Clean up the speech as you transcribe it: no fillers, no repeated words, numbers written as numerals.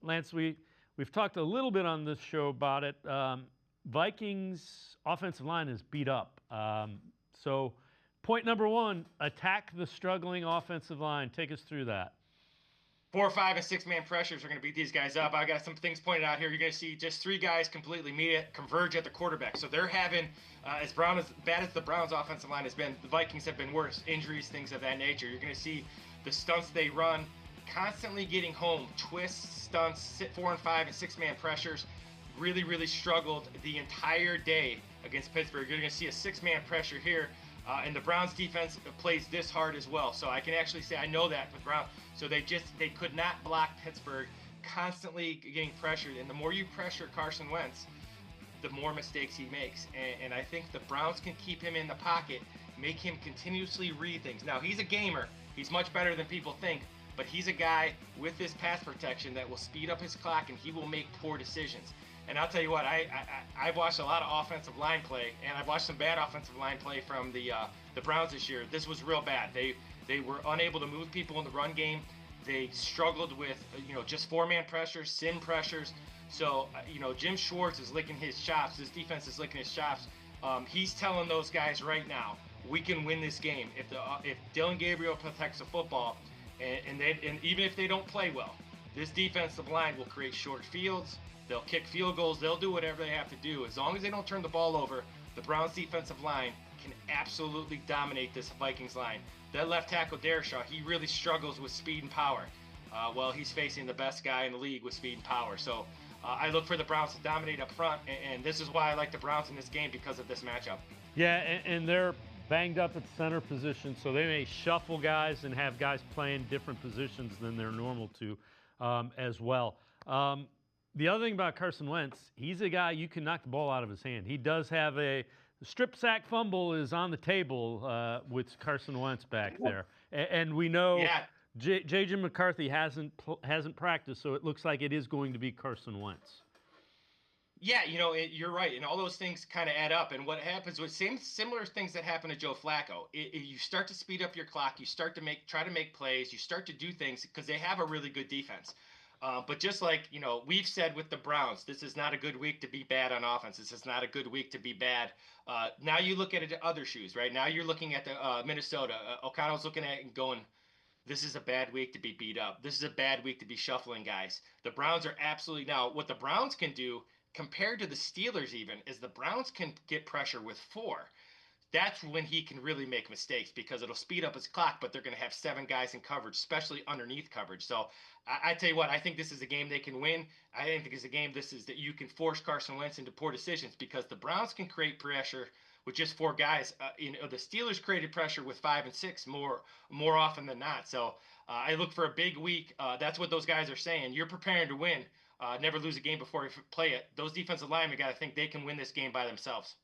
Lance, we've talked a little bit on this show about it. Vikings offensive line is beat up. So point number one, attack the struggling offensive line. Take us through that. 4, 5, and 6-man pressures are going to beat these guys up. I got some things pointed out here. You're going to see just 3 guys completely meet it, converge at the quarterback. So they're having, as bad as the Browns' offensive line has been, the Vikings have been worse. Injuries, things of that nature. You're going to see the stunts they run constantly getting home. Twists, stunts, 4 and 5, and 6-man pressures. Really, really struggled the entire day against Pittsburgh. You're going to see a 6-man pressure here. And the Browns defense plays this hard as well. So I can actually say I know that with Browns. So they could not block Pittsburgh, constantly getting pressured. And the more you pressure Carson Wentz, the more mistakes he makes. And I think the Browns can keep him in the pocket, make him continuously read things. Now, he's a gamer. He's much better than people think. But he's a guy with this pass protection that will speed up his clock, and he will make poor decisions. And I'll tell you what, I've watched a lot of offensive line play, and I've watched some bad offensive line play from the Browns this year. This was real bad. They were unable to move people in the run game. They struggled with just 4-man pressures, sin pressures. So Jim Schwartz is licking his chops. This defense is licking his chops. He's telling those guys right now, we can win this game if Dylan Gabriel protects the football, and even if they don't play well, this defensive line will create short fields. They'll kick field goals. They'll do whatever they have to do. As long as they don't turn the ball over, the Browns defensive line can absolutely dominate this Vikings line. That left tackle, Dershaw, he really struggles with speed and power. Well, he's facing the best guy in the league with speed and power. So I look for the Browns to dominate up front, and this is why I like the Browns in this game, because of this matchup. Yeah, and they're banged up at center position, so they may shuffle guys and have guys playing different positions than they're normal to as well. The other thing about Carson Wentz, he's a guy you can knock the ball out of his hand. He does have the strip sack fumble is on the table with Carson Wentz back there, and we know J.J. McCarthy hasn't practiced, so it looks like it is going to be Carson Wentz. Yeah, you're right, and all those things kind of add up. And what happens with similar things that happen to Joe Flacco, you start to speed up your clock, you start to try to make plays, you start to do things because they have a really good defense. But just like, we've said with the Browns, this is not a good week to be bad on offense. This is not a good week to be bad. Now you look at it other shoes, right? Now you're looking at the Minnesota. O'Connell's looking at it and going, this is a bad week to be beat up. This is a bad week to be shuffling guys. The Browns are absolutely now. What the Browns can do compared to the Steelers even is the Browns can get pressure with 4. That's when he can really make mistakes because it'll speed up his clock, but they're going to have 7 guys in coverage, especially underneath coverage. So I tell you what, I think this is a game they can win. I think it's a game that you can force Carson Wentz into poor decisions because the Browns can create pressure with just 4 guys. The Steelers created pressure with 5 and 6 more often than not. So I look for a big week. That's what those guys are saying. You're preparing to win. Never lose a game before you play it. Those defensive linemen got to think they can win this game by themselves.